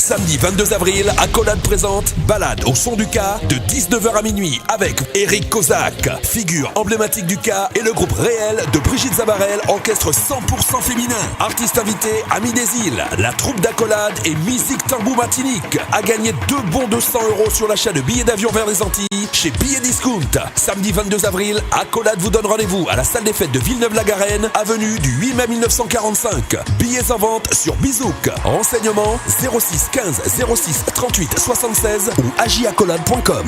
Samedi 22 avril, Accolade présente Balade au son du K de 19h à minuit avec Eric Kozak, figure emblématique du K, et le groupe Réel de Brigitte Zabarel, orchestre 100% féminin. Artiste invité, Ami des Îles, la troupe d'Accolade et Musique Tambou Martinique. À gagner 2 bons de 100 € sur l'achat de billets d'avion vers les Antilles chez Billets Discount. Samedi 22 avril, Accolade vous donne rendez-vous à la salle des fêtes de Villeneuve-la-Garenne, avenue du 8 mai 1945. Billets en vente sur Bizouk. Renseignements 06 15 06 38 76 ou agiaccolade.com.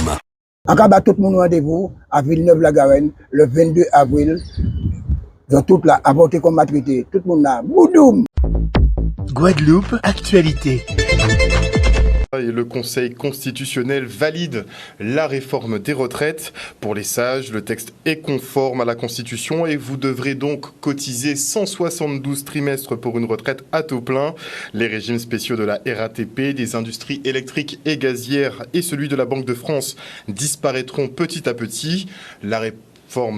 Encore tout le monde rendez-vous à Villeneuve-la-Garenne le 22 avril. Dans toute la avorté comme maturité. Tout le monde là. Boudoum. Guadeloupe, actualité. Et le Conseil constitutionnel valide la réforme des retraites. Pour les sages, le texte est conforme à la Constitution et vous devrez donc cotiser 172 trimestres pour une retraite à taux plein. Les régimes spéciaux de la RATP, des industries électriques et gazières et celui de la Banque de France disparaîtront petit à petit. La réforme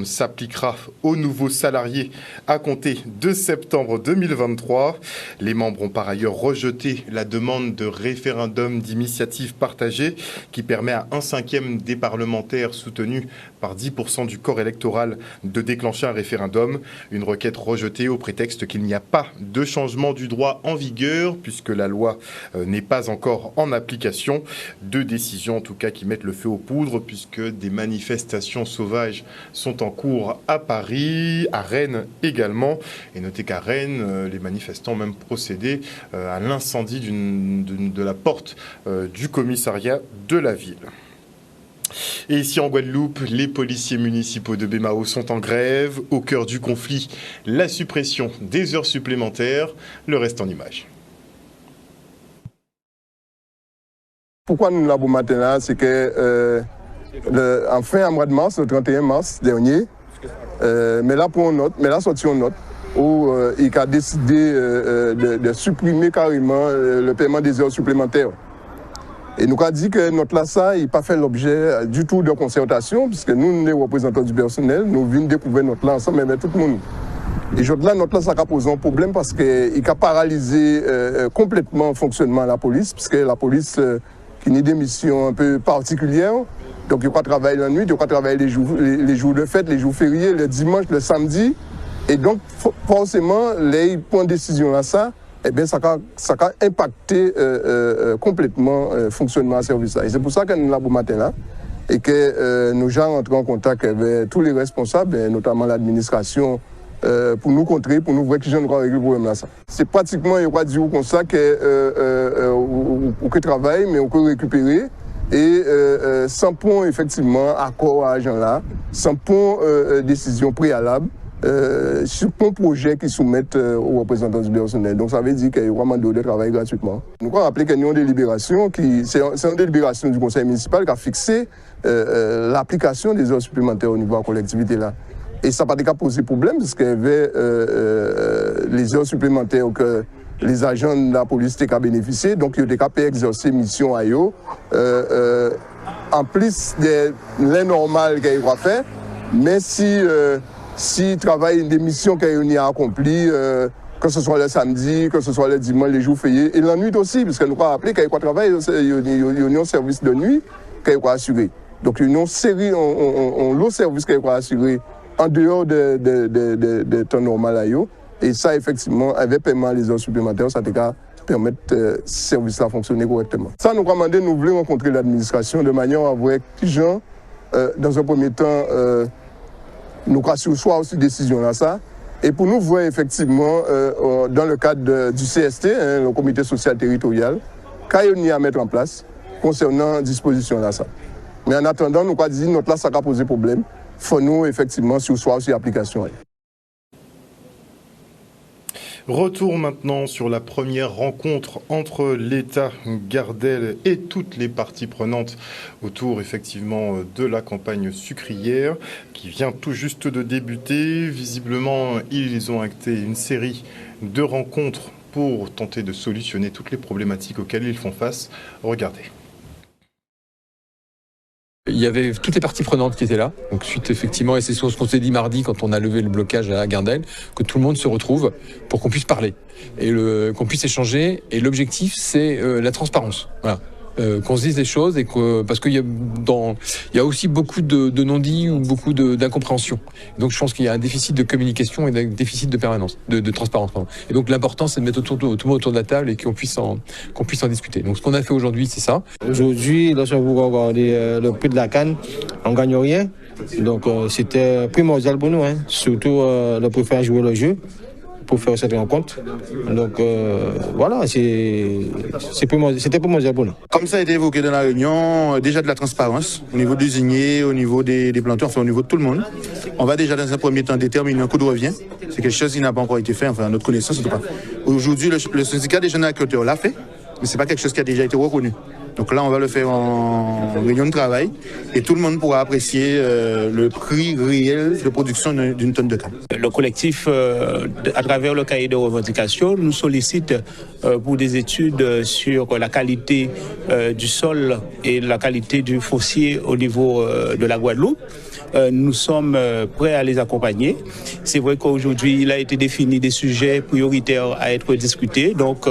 s'appliquera aux nouveaux salariés à compter de septembre 2023. Les membres ont par ailleurs rejeté la demande de référendum d'initiative partagée qui permet à 1/5 des parlementaires soutenus par 10% du corps électoral de déclencher un référendum. Une requête rejetée au prétexte qu'il n'y a pas de changement du droit en vigueur puisque la loi n'est pas encore en application. 2 décisions en tout cas qui mettent le feu aux poudres puisque des manifestations sauvages sont en cours à Paris, à Rennes également. Et notez qu'à Rennes, les manifestants ont même procédé à l'incendie de la porte du commissariat de la ville. Et ici en Guadeloupe, les policiers municipaux de Bémao sont en grève. Au cœur du conflit, la suppression des heures supplémentaires. Le reste en images. Pourquoi nous l'avons matin là, c'est que en fin mois de mars, le 31 mars dernier, mais là sorti une note où il a décidé de supprimer carrément le paiement des heures supplémentaires. Et nous avons dit que notre là, ça, il n'a pas fait l'objet du tout de concertation, puisque nous, les représentants du personnel, nous venons découvrir notre là ensemble avec tout le monde. Et aujourd'hui, notre là, ça a posé un problème parce qu'il a paralysé complètement le fonctionnement de la police, puisque la police qui a des missions un peu particulières. Donc, il va travailler la nuit, il va travailler les jours de fête, les jours fériés, le dimanche, le samedi. Et donc, forcément, les points de décision là, ça, eh bien, ça a impacté complètement le fonctionnement du service là. Et c'est pour ça que nous l'avons matin là et que nous avons entré en contact avec tous les responsables, notamment l'administration, pour nous contrer, pour nous voir qui nous régler le problème là. C'est pratiquement, il va dire comme ça qu'on peut travailler, mais on peut récupérer. Et sans point, effectivement, accord à agent là, sans point décision préalable, sur un projet qui soumettent aux représentants du personnel. Donc ça veut dire qu'il y a vraiment de travail gratuitement. Nous avons rappelé qu'il y a une délibération, c'est une délibération du conseil municipal qui a fixé l'application des heures supplémentaires au niveau de la collectivité là. Et ça n'a pas posé problème parce qu'il y avait les heures supplémentaires que les agents de la police étaient qu'à bénéficier, donc ils étaient qu'à exercer mission à eux, en plus de l'innormal qu'ils ont fait, mais si travaillent des missions qu'ils ont accomplies, que ce soit le samedi, que ce soit le dimanche, les jours fériés, et la nuit aussi, parce que nous avons rappelé qu'ils travaillent, ils ont un service de nuit qu'ils ont assuré. Donc ils ont un service qu'ils ont assuré en dehors de temps normal à eux. Et ça, effectivement, avec paiement des heures supplémentaires, ça permettre ce service-là fonctionner correctement. Ça, nous demandons, nous voulons rencontrer l'administration de manière à voir qui gens, dans un premier temps, nous rassurons soit aussi décision là ça. Et pour nous voir effectivement, dans le cadre du CST, le comité social territorial, qu'il y a à mettre en place concernant disposition là ça. Mais en attendant, nous avons dit notre là, ça va poser problème. Il faut nous, effectivement, soit aussi application. Retour maintenant sur la première rencontre entre l'État, Gardel et toutes les parties prenantes autour effectivement de la campagne sucrière qui vient tout juste de débuter. Visiblement, ils ont acté une série de rencontres pour tenter de solutionner toutes les problématiques auxquelles ils font face. Regardez. Il y avait toutes les parties prenantes qui étaient là. Donc suite effectivement, et c'est ce qu'on s'est dit mardi quand on a levé le blocage à Guindel, que tout le monde se retrouve pour qu'on puisse parler et qu'on puisse échanger. Et l'objectif, c'est la transparence. Voilà. Qu'on se dise des choses et parce qu'il y a aussi beaucoup de non-dits ou beaucoup d'incompréhension. Donc je pense qu'il y a un déficit de communication et un déficit de permanence, de transparence. Pardon. Et donc l'important, c'est de mettre tout le monde autour de la table et qu'on puisse en discuter. Donc ce qu'on a fait aujourd'hui, c'est ça. Aujourd'hui, lorsque vous regardez le prix de la canne, on ne gagne rien. Donc c'était primordial pour nous, surtout de préférer jouer le jeu pour faire cette rencontre. Donc voilà, c'était primordial pour nous. Comme ça a été évoqué dans la réunion, déjà de la transparence au niveau des usiniers, au niveau des planteurs, enfin au niveau de tout le monde. On va déjà dans un premier temps déterminer un coût de revient. C'est quelque chose qui n'a pas encore été fait, enfin à notre connaissance en tout cas. Aujourd'hui, le syndicat des jeunes agriculteurs l'a fait, mais ce n'est pas quelque chose qui a déjà été reconnu. Donc là, on va le faire en réunion de travail et tout le monde pourra apprécier le prix réel de production d'une tonne de canne. Le collectif, à travers le cahier de revendication, nous sollicite pour des études sur la qualité du sol et la qualité du foncier au niveau de la Guadeloupe. Nous sommes prêts à les accompagner. C'est vrai qu'aujourd'hui, il a été défini des sujets prioritaires à être discutés. Donc,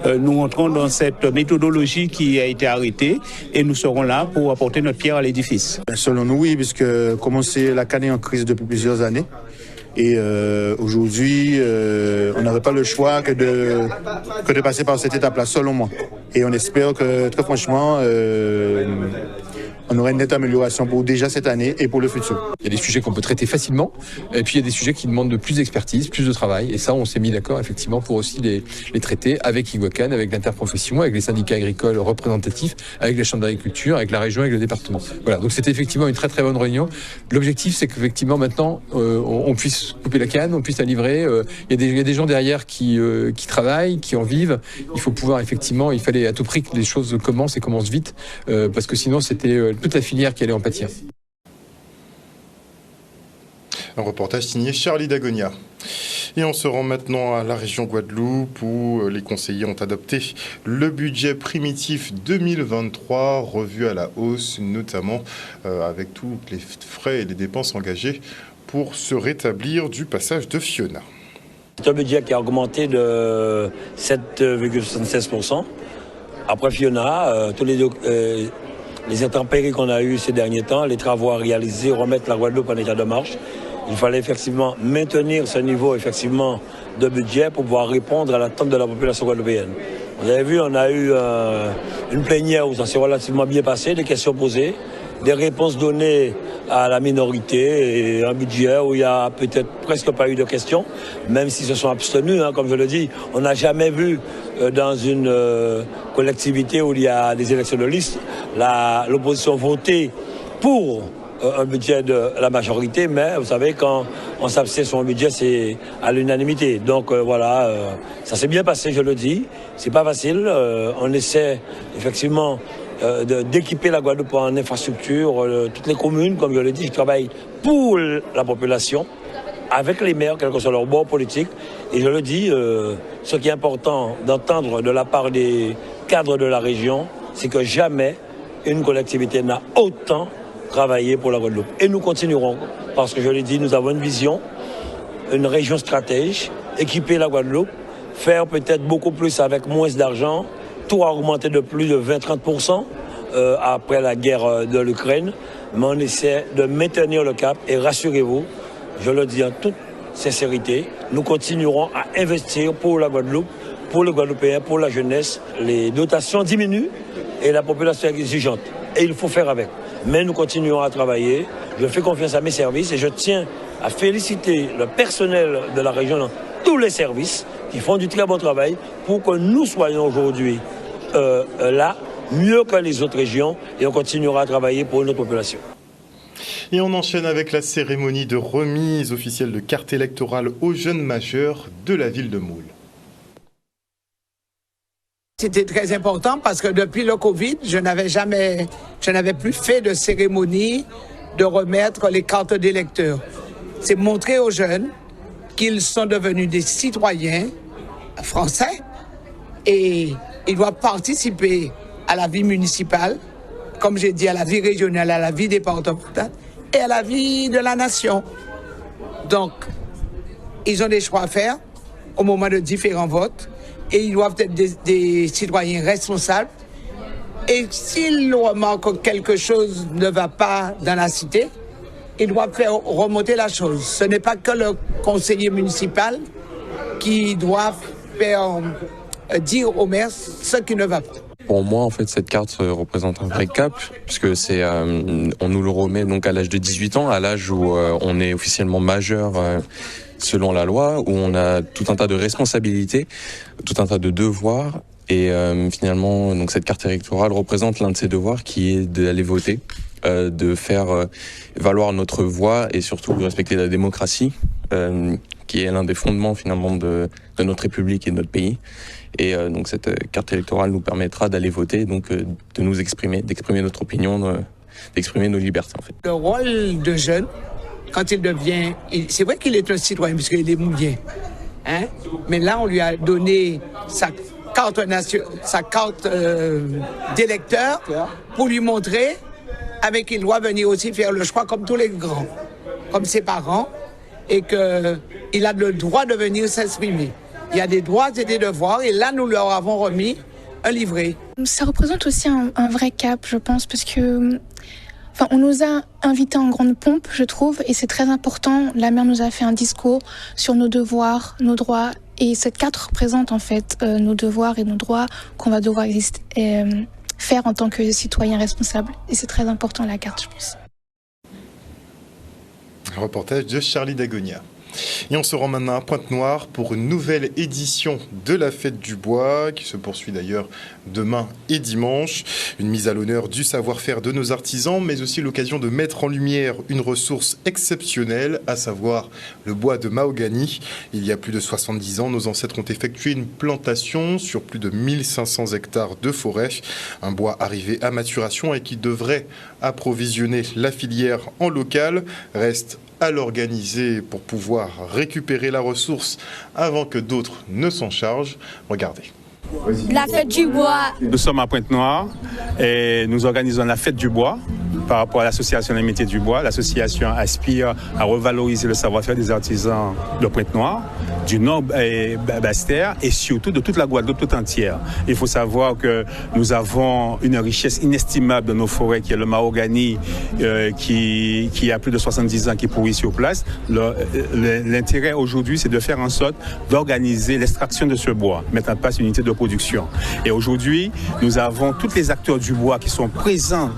nous rentrons dans cette méthodologie qui a été arrêtée et nous serons là pour apporter notre pierre à l'édifice. Selon nous, oui, puisque commencer la canne est en crise depuis plusieurs années. Et aujourd'hui, on n'avait pas le choix que de passer par cette étape-là, selon moi. Et on espère que, très franchement, on aura une nette amélioration pour déjà cette année et pour le futur. Il y a des sujets qu'on peut traiter facilement, et puis il y a des sujets qui demandent de plus d'expertise, plus de travail, et ça on s'est mis d'accord effectivement pour aussi les traiter avec Iguacan, avec l'interprofession, avec les syndicats agricoles représentatifs, avec les chambres d'agriculture, avec la région, avec le département. Voilà, donc c'était effectivement une très très bonne réunion. L'objectif c'est qu'effectivement maintenant on puisse couper la canne, on puisse la livrer. Il y a des gens derrière qui travaillent, qui en vivent. Il faut pouvoir effectivement, il fallait à tout prix que les choses commencent et commencent vite, parce que sinon c'était toute la filière qui allait en pâtir. Un reportage signé Charlie Dagonia. Et on se rend maintenant à la région Guadeloupe où les conseillers ont adopté le budget primitif 2023, revu à la hausse, notamment avec tous les frais et les dépenses engagées pour se rétablir du passage de Fiona. C'est un budget qui a augmenté de 7,76%. Après Fiona, tous les intempéries qu'on a eues ces derniers temps, les travaux à réaliser, remettre la Guadeloupe en état de marche. Il fallait effectivement maintenir ce niveau effectivement de budget pour pouvoir répondre à l'attente de la population guadeloupéenne. Vous avez vu, on a eu une plénière où ça s'est relativement bien passé, des questions posées, des réponses données à la minorité et un budget où il n'y a peut-être presque pas eu de questions, même s'ils se sont abstenus, comme je le dis. On n'a jamais vu dans une collectivité où il y a des élections de liste, l'opposition voter pour un budget de la majorité, mais vous savez, quand on s'abstient sur un budget, c'est à l'unanimité. Donc voilà, ça s'est bien passé, je le dis. C'est pas facile. On essaie effectivement d'équiper la Guadeloupe en infrastructure. Toutes les communes, comme je le dis, travaillent pour la population, avec les maires, quel que soit leur bord politique. Et je le dis, ce qui est important d'entendre de la part des cadres de la région, c'est que jamais une collectivité n'a autant travaillé pour la Guadeloupe. Et nous continuerons, parce que je l'ai dit, nous avons une vision, une région stratège, équiper la Guadeloupe, faire peut-être beaucoup plus avec moins d'argent, tout a augmenté de plus de 20-30% après la guerre de l'Ukraine, mais on essaie de maintenir le cap et rassurez-vous, je le dis en toute sincérité, nous continuerons à investir pour la Guadeloupe, pour les Guadeloupéens, pour la jeunesse. Les dotations diminuent et la population est exigeante. Et il faut faire avec. Mais nous continuerons à travailler. Je fais confiance à mes services et je tiens à féliciter le personnel de la région dans tous les services qui font du très bon travail pour que nous soyons aujourd'hui là, mieux que les autres régions, et on continuera à travailler pour notre population. Et on enchaîne avec la cérémonie de remise officielle de carte électorale aux jeunes majeurs de la ville de Moule. C'était très important parce que depuis le Covid, je n'avais plus fait de cérémonie de remettre les cartes d'électeurs. C'est montrer aux jeunes qu'ils sont devenus des citoyens français et ils doivent participer à la vie municipale comme j'ai dit, à la vie régionale, à la vie départementale et à la vie de la nation. Donc, ils ont des choix à faire au moment de différents votes et ils doivent être des citoyens responsables. Et s'ils remarquent que quelque chose ne va pas dans la cité, ils doivent faire remonter la chose. Ce n'est pas que le conseiller municipal qui doit faire dire au maire ce qui ne va pas. Pour moi, en fait, cette carte représente un vrai cap, puisque c'est, on nous le remet donc à l'âge de 18 ans, à l'âge où on est officiellement majeur selon la loi, où on a tout un tas de responsabilités, tout un tas de devoirs, et finalement, donc cette carte électorale représente l'un de ces devoirs, qui est d'aller voter, de faire valoir notre voix et surtout de respecter la démocratie, qui est l'un des fondements finalement de notre République et de notre pays. Et donc cette carte électorale nous permettra d'aller voter, donc de nous exprimer, d'exprimer notre opinion, d'exprimer nos libertés en fait. Le rôle de jeune, quand il devient, c'est vrai qu'il est un citoyen puisqu'il est mouillé, hein? Mais là on lui a donné sa carte d'électeur pour lui montrer avec qu'il doit venir aussi faire le choix comme tous les grands, comme ses parents, et qu'il a le droit de venir s'exprimer. Il y a des droits et des devoirs, et là, nous leur avons remis un livret. Ça représente aussi un vrai cap, je pense, parce que, enfin, on nous a invités en grande pompe, je trouve, et c'est très important. La mère nous a fait un discours sur nos devoirs, nos droits, et cette carte représente en fait nos devoirs et nos droits qu'on va devoir faire en tant que citoyen responsable. Et c'est très important la carte, je pense. Un reportage de Charlie Dagonia. Et on se rend maintenant à Pointe-Noire pour une nouvelle édition de la Fête du Bois, qui se poursuit d'ailleurs demain et dimanche. Une mise à l'honneur du savoir-faire de nos artisans, mais aussi l'occasion de mettre en lumière une ressource exceptionnelle, à savoir le bois de mahogany. Il y a plus de 70 ans, nos ancêtres ont effectué une plantation sur plus de 1500 hectares de forêt. Un bois arrivé à maturation et qui devrait approvisionner la filière en local. Reste à l'organiser pour pouvoir récupérer la ressource avant que d'autres ne s'en chargent. Regardez. La fête du bois. Nous sommes à Pointe-Noire et nous organisons la fête du bois par rapport à l'association des métiers du bois. L'association aspire à revaloriser le savoir-faire des artisans de Pointe-Noire, du Nord et Basse-Terre et surtout de toute la Guadeloupe tout entière. Il faut savoir que nous avons une richesse inestimable de nos forêts qui est le mahogany qui a plus de 70 ans qui pourrit sur place. L'intérêt aujourd'hui, c'est de faire en sorte d'organiser l'extraction de ce bois, mettre en place une unité de production. Et aujourd'hui, nous avons tous les acteurs du bois qui sont présents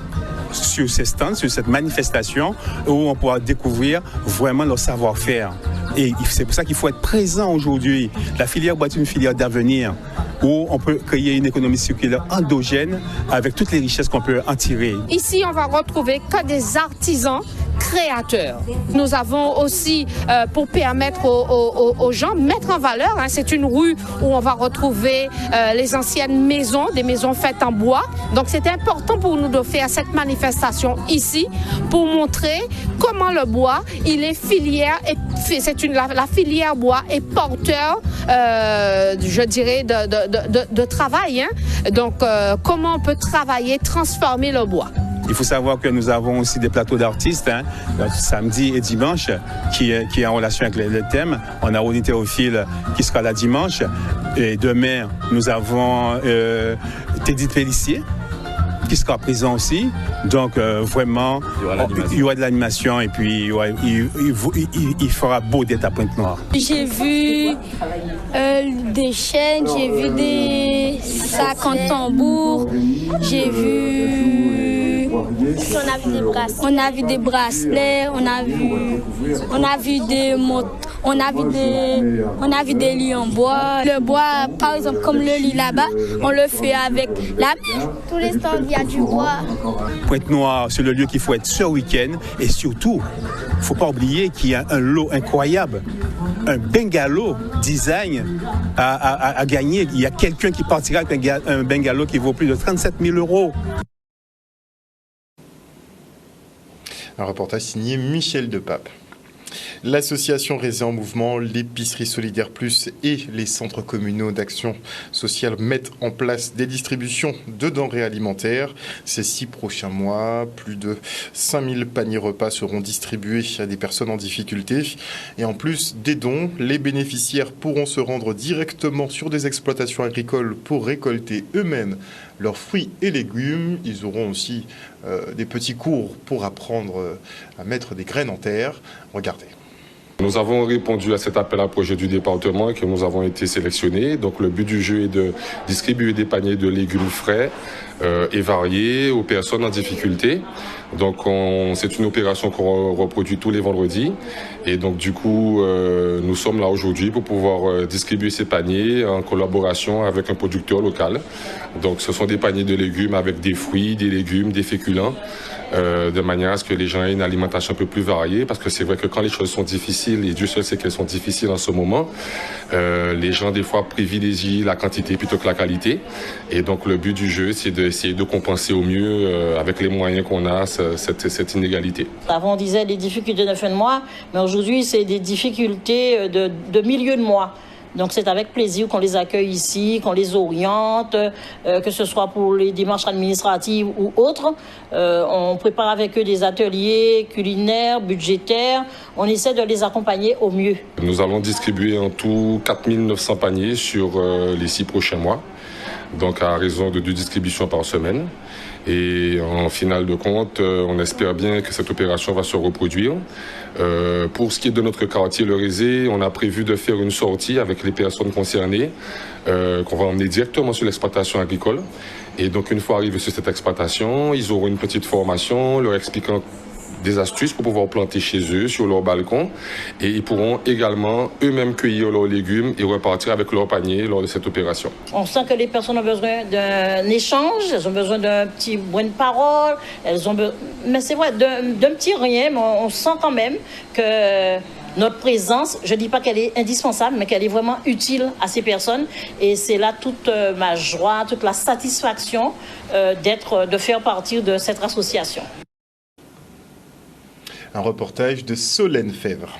sur ces stands, sur cette manifestation, où on pourra découvrir vraiment leur savoir-faire. Et c'est pour ça qu'il faut être présent aujourd'hui. La filière bois est une filière d'avenir où on peut créer une économie circulaire endogène avec toutes les richesses qu'on peut en tirer. Ici, on va retrouver que des artisans créateurs. Nous avons aussi, pour permettre aux gens de mettre en valeur, c'est une rue où on va retrouver les anciennes maisons, des maisons faites en bois. Donc c'est important pour nous de faire cette manifestation ici pour montrer comment le bois, il est filière, et la filière bois est porteur, je dirais, de travail. Donc comment on peut travailler, transformer le bois. Il faut savoir que nous avons aussi des plateaux d'artistes, samedi et dimanche, qui est en relation avec le thème. On a Ronnie Théophile qui sera là dimanche. Et demain, nous avons Teddy Pellissier qui sera présent aussi. Donc vraiment, il y aura de l'animation et puis il fera beau d'être à Pointe-Noire. J'ai vu des chaînes, j'ai vu des sacs en tambour, j'ai vu... On a vu des bracelets, on a vu des lits en bois. Le bois, par exemple, comme le lit là-bas, on le fait avec la pioche. Tous les stands, il y a du bois. Pointe-Noire, c'est le lieu qu'il faut être ce week-end. Et surtout, il ne faut pas oublier qu'il y a un lot incroyable. Un bungalow design à gagner. Il y a quelqu'un qui partira avec un bungalow qui vaut plus de 37 000 €. Un reportage signé Michel Depape. L'association Réseau en Mouvement, l'épicerie Solidaire Plus et les centres communaux d'action sociale mettent en place des distributions de denrées alimentaires. Ces 6 prochains mois, plus de 5000 paniers repas seront distribués à des personnes en difficulté. Et en plus des dons, les bénéficiaires pourront se rendre directement sur des exploitations agricoles pour récolter eux-mêmes leurs fruits et légumes. Ils auront aussi des petits cours pour apprendre à mettre des graines en terre. Regardez. Nous avons répondu à cet appel à projet du département et que nous avons été sélectionnés. Donc le but du jeu est de distribuer des paniers de légumes frais et variés aux personnes en difficulté. Donc c'est une opération qu'on reproduit tous les vendredis. Et donc du coup, nous sommes là aujourd'hui pour pouvoir distribuer ces paniers en collaboration avec un producteur local. Donc ce sont des paniers de légumes avec des fruits, des légumes, des féculents. De manière à ce que les gens aient une alimentation un peu plus variée, parce que c'est vrai que quand les choses sont difficiles, et Dieu seul sait qu'elles sont difficiles en ce moment, les gens des fois privilégient la quantité plutôt que la qualité. Et donc le but du jeu, c'est d'essayer de compenser au mieux, avec les moyens qu'on a, cette inégalité. Avant on disait les difficultés de fin de mois, mais aujourd'hui c'est des difficultés de milieu de mois. Donc c'est avec plaisir qu'on les accueille ici, qu'on les oriente, que ce soit pour les démarches administratives ou autres. On prépare avec eux des ateliers culinaires, budgétaires. On essaie de les accompagner au mieux. Nous allons distribuer en tout 4900 paniers sur les 6 prochains mois, donc à raison de 2 distributions par semaine. Et en finale de compte, on espère bien que cette opération va se reproduire. Pour ce qui est de notre quartier, le Rézé, on a prévu de faire une sortie avec les personnes concernées qu'on va emmener directement sur l'exploitation agricole. Et donc une fois arrivés sur cette exploitation, ils auront une petite formation leur expliquant des astuces pour pouvoir planter chez eux, sur leur balcon. Et ils pourront également eux-mêmes cueillir leurs légumes et repartir avec leur panier lors de cette opération. On sent que les personnes ont besoin d'un échange, elles ont besoin d'un petit bout de parole, mais c'est vrai, d'un petit rien, mais on sent quand même que notre présence, je ne dis pas qu'elle est indispensable, mais qu'elle est vraiment utile à ces personnes. Et c'est là toute ma joie, toute la satisfaction de faire partie de cette association. Un reportage de Solène Fèvre.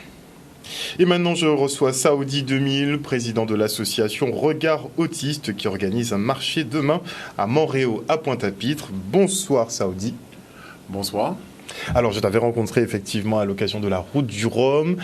Et maintenant, je reçois Saoudi 2000, président de l'association Regard Autiste, qui organise un marché demain à Montréal, à Pointe-à-Pitre. Bonsoir Saoudi. Bonsoir. Alors, je t'avais rencontré effectivement à l'occasion de la Route du Rhum.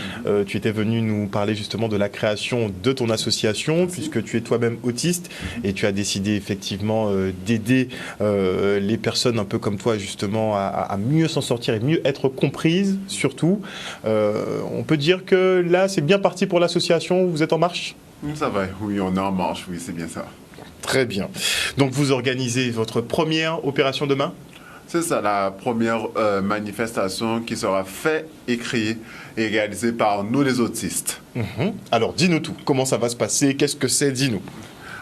Tu étais venu nous parler justement de la création de ton association, puisque tu es toi-même autiste et tu as décidé effectivement d'aider les personnes un peu comme toi justement à mieux s'en sortir et mieux être comprises surtout. On peut dire que là, c'est bien parti pour l'association. Vous êtes en marche ? Ça va, oui, on est en marche, oui, c'est bien ça. Très bien. Donc, vous organisez votre première opération demain ? C'est ça, la première manifestation qui sera faite et créée et réalisée par nous les autistes. Alors, dis-nous tout. Comment ça va se passer? Qu'est-ce que c'est? Dis-nous.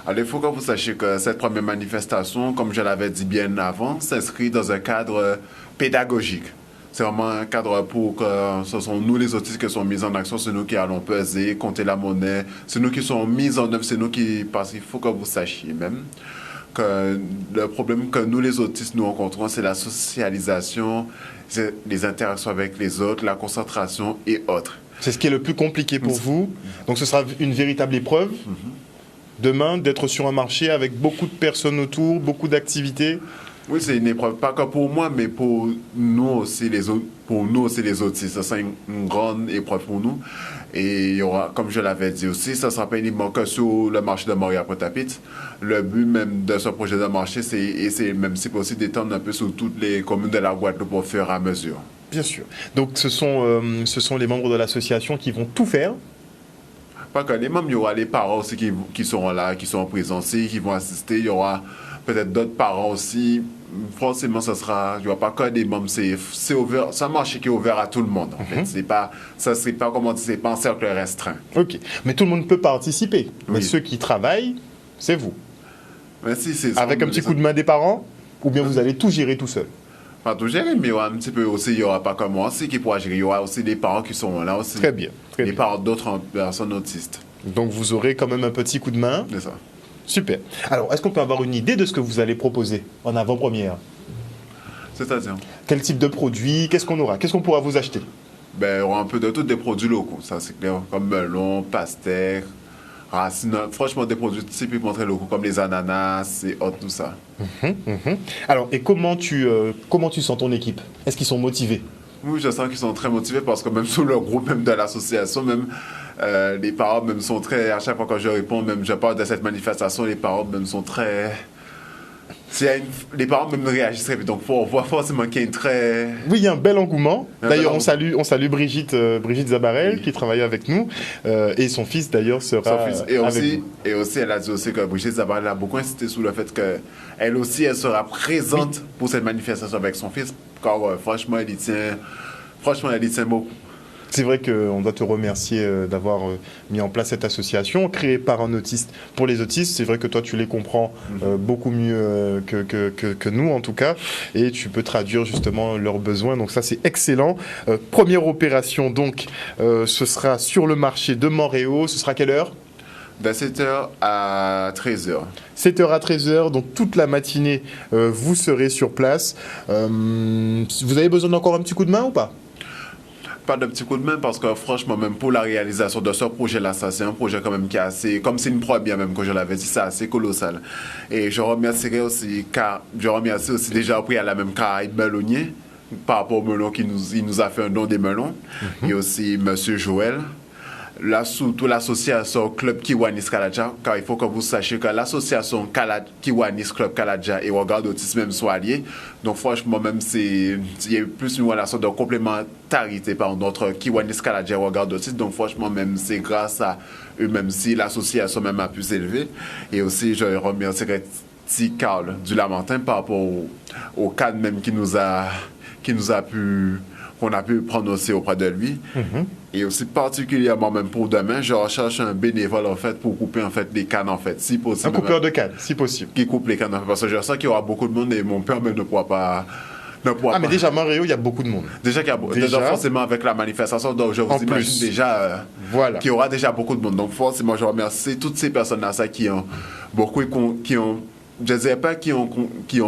Alors, il faut que vous sachiez que cette première manifestation, comme je l'avais dit bien avant, s'inscrit dans un cadre pédagogique. C'est vraiment un cadre pour que ce sont nous les autistes qui sont mis en action, c'est nous qui allons peser, compter la monnaie, c'est nous qui sommes mis en œuvre, c'est nous qui... Parce qu'il faut que vous sachiez même que le problème que nous les autistes nous rencontrons, c'est la socialisation, c'est les interactions avec les autres, la concentration et autres. C'est ce qui est le plus compliqué pour vous. Donc ce sera une véritable épreuve demain d'être sur un marché avec beaucoup de personnes autour, beaucoup d'activités. Oui, c'est une épreuve, pas que pour moi, mais pour nous aussi les autres. Pour nous aussi les autistes, ça sera une grande épreuve pour nous. Et il y aura, comme je l'avais dit aussi, ça ne sera pas uniquement que sur le marché de Montréal-Pointe-à-Pitre. Le but même de ce projet de marché, c'est essayer même si possible d'étendre un peu sur toutes les communes de la Guadeloupe au fur et à mesure. Bien sûr. Donc ce sont les membres de l'association qui vont tout faire. Pas que les membres, il y aura les parents aussi qui seront là, qui sont présents aussi, qui vont assister. Il y aura peut-être d'autres parents aussi. Forcément, il n'y aura pas que des membres. C'est ouvert, c'est un marché qui est ouvert à tout le monde. En fait. C'est pas un cercle restreint. Ok. Mais tout le monde peut participer. Oui. Mais ceux qui travaillent, c'est vous. Mais si, avec un petit coup de main des parents, ou bien vous allez tout gérer tout seul? Pas tout gérer, mais il y aura un petit peu aussi, il n'y aura pas que moi aussi qui pourra gérer. Il y aura aussi des parents qui sont là aussi. Très bien. Les parents d'autres personnes autistes. Donc vous aurez quand même un petit coup de main. C'est ça. Super. Alors, est-ce qu'on peut avoir une idée de ce que vous allez proposer en avant-première? C'est-à-dire? Quel type de produit? Qu'est-ce qu'on aura? Qu'est-ce qu'on pourra vous acheter? ben, on a un peu de tous des produits locaux, ça c'est clair, comme melon, pastèque, racines, franchement des produits typiquement très locaux, comme les ananas et autres, tout ça. Alors, et comment tu sens ton équipe? Est-ce qu'ils sont motivés? Oui, je sens qu'ils sont très motivés parce que même sous le groupe, même de l'association, même les parents même sont très, à chaque fois que je réponds, même je parle de cette manifestation, les parents même sont très... les parents même réagissent très vite, donc on voit forcément qu'il y a une très... Oui, il y a un bel engouement. D'ailleurs, on salue Brigitte Zabarel, qui travaille avec nous, et son fils d'ailleurs sera avec nous. Et aussi, elle a dit aussi que Brigitte Zabarel a beaucoup insisté sur le fait qu'elle aussi, elle sera présente pour cette manifestation avec son fils, car franchement, elle y tient beaucoup. C'est vrai qu'on doit te remercier d'avoir mis en place cette association créée par un autiste pour les autistes. C'est vrai que toi, tu les comprends beaucoup mieux que nous, en tout cas, et tu peux traduire justement leurs besoins. Donc ça, c'est excellent. Première opération, donc, ce sera sur le marché de Montréal. Ce sera quelle heure ? De 7h à 13h. 7h à 13h, donc toute la matinée, vous serez sur place. Vous avez besoin d'encore un petit coup de main ou pas ? Pas de petit coup de main parce que franchement, même pour la réalisation de ce projet-là, ça c'est un projet quand même qui est assez, comme c'est une première même que je l'avais dit, c'est assez colossal. Et je remercie aussi déjà après à la même Caraïbe Melonier par rapport au melon il nous a fait un don des melons, et aussi Monsieur Joël. Là, surtout l'association Club Kiwanis Kaladja, car il faut que vous sachiez que l'association Kiwanis Club Kaladja et Regard d'Autisme même sont alliés. Donc franchement, même il y a plus une relation de complémentarité entre Kiwanis Kaladja et Regard d'Autisme. Donc franchement, même c'est grâce à eux, même si l'association même a pu s'élever. Et aussi, je remercie T. Carl du Lamentin par rapport au cadre même qu'on a pu prendre aussi auprès de lui. Et aussi particulièrement même pour demain, je recherche un bénévole en fait pour couper en fait les cannes en fait, si possible. Un coupeur de cannes, si possible. Qui coupe les cannes en fait, parce que je sens qu'il y aura beaucoup de monde et mon père même ne pourra pas. Mais déjà à Montréal, il y a beaucoup de monde. Déjà qu'il y a déjà, forcément avec la manifestation, donc je vous imagine déjà qu'il y aura déjà beaucoup de monde. Donc forcément, je remercie toutes ces personnes-là qui ont je ne dirais pas qui ont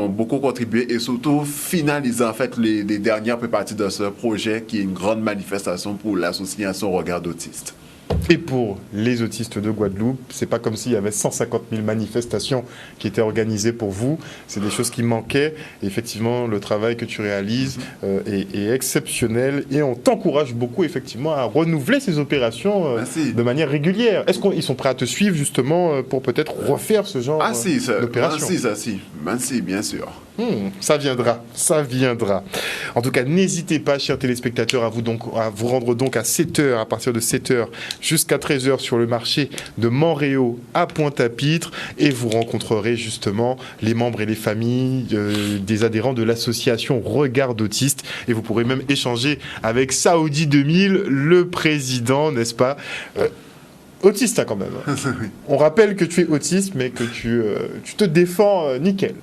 beaucoup contribué et surtout finalisé en fait les dernières parties de ce projet qui est une grande manifestation pour l'association Regard d'Autistes. Et pour les autistes de Guadeloupe, c'est pas comme s'il y avait 150 000 manifestations qui étaient organisées pour vous. C'est des choses qui manquaient. Et effectivement, le travail que tu réalises est exceptionnel et on t'encourage beaucoup effectivement à renouveler ces opérations de manière régulière. Est-ce qu'ils sont prêts à te suivre justement pour peut-être refaire ce genre d'opération? Merci, bien sûr. Ça viendra. En tout cas, n'hésitez pas, chers téléspectateurs, à vous rendre donc à 7h, à partir de 7h jusqu'à 13h sur le marché de Montréal à Pointe-à-Pitre, et vous rencontrerez justement les membres et les familles des adhérents de l'association Regard d'Autistes, et vous pourrez même échanger avec Saoudi 2000, le président, n'est-ce pas autiste quand même. On rappelle que tu es autiste, mais que tu te défends nickel.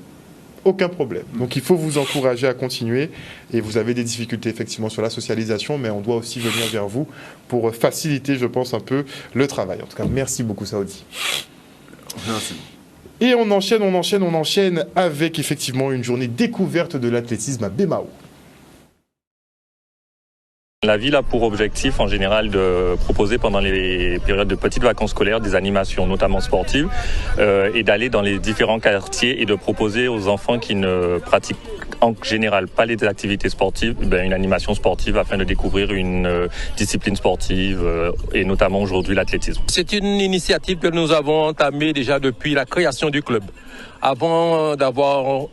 Aucun problème. Donc il faut vous encourager à continuer, et vous avez des difficultés effectivement sur la socialisation, mais on doit aussi venir vers vous pour faciliter, je pense, un peu le travail. En tout cas, merci beaucoup Saoudi. Merci. Et on enchaîne avec effectivement une journée découverte de l'athlétisme à Bémao. La ville a pour objectif en général de proposer pendant les périodes de petites vacances scolaires des animations notamment sportives et d'aller dans les différents quartiers et de proposer aux enfants qui ne pratiquent en général pas les activités sportives une animation sportive afin de découvrir une discipline sportive et notamment aujourd'hui l'athlétisme. C'est une initiative que nous avons entamée déjà depuis la création du club. Avant d'avoir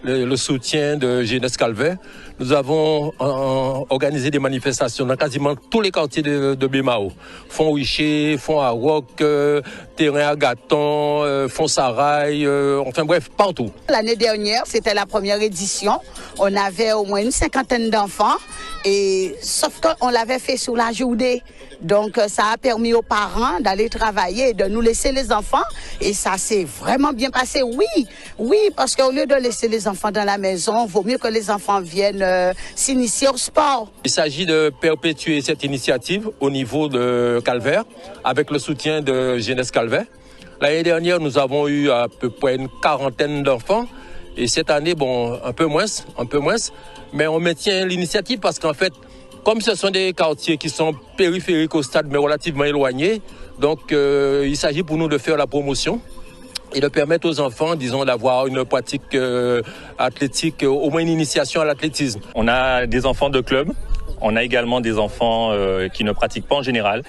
le soutien de Jeunesse Calvert, nous avons organisé des manifestations dans quasiment tous les quartiers de Bémao. Font Wiché, Font Arok, Terrain à Gâton, Font Sarail, enfin bref, partout. L'année dernière, c'était la première édition. On avait au moins une 50aine d'enfants, sauf qu'on l'avait fait sous la journée. Donc ça a permis aux parents d'aller travailler, de nous laisser les enfants, et ça s'est vraiment bien passé. Oui, parce qu'au lieu de laisser les enfants dans la maison, il vaut mieux que les enfants viennent s'initier au sport. Il s'agit de perpétuer cette initiative au niveau de Calvert, avec le soutien de Jeunesse Calvert. L'année dernière, nous avons eu à peu près une 40aine d'enfants, et cette année, un peu moins, mais on maintient l'initiative parce qu'en fait, Comme ce sont des quartiers qui sont périphériques au stade mais relativement éloignés, donc il s'agit pour nous de faire la promotion et de permettre aux enfants, disons, d'avoir une pratique athlétique, au moins une initiation à l'athlétisme. On a des enfants de club, on a également des enfants qui ne pratiquent pas en général.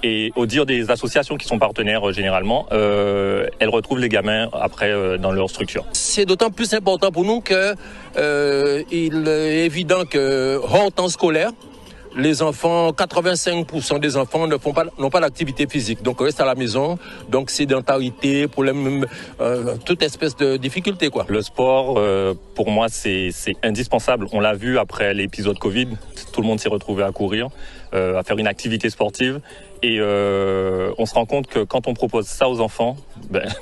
Et au dire des associations qui sont partenaires généralement, elles retrouvent les gamins après dans leur structure. C'est d'autant plus important pour nous que il est évident que hors temps scolaire, les enfants, 85% des enfants n'ont pas d'activité physique, donc restent à la maison, donc sédentarité, problème, toute espèce de difficulté, quoi. Le sport, pour moi, c'est indispensable. On l'a vu après l'épisode Covid, tout le monde s'est retrouvé à courir, à faire une activité sportive, et on se rend compte que quand on propose ça aux enfants,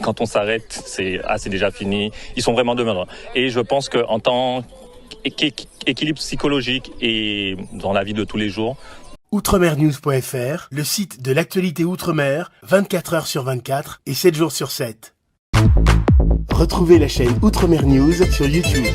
quand on s'arrête, c'est déjà fini. Ils sont vraiment demandeurs. Et je pense qu'en tant équilibre psychologique et dans la vie de tous les jours. Outremernews.fr, le site de l'actualité Outre-mer, 24 heures sur 24 et 7 jours sur 7. Retrouvez la chaîne Outremer News sur YouTube.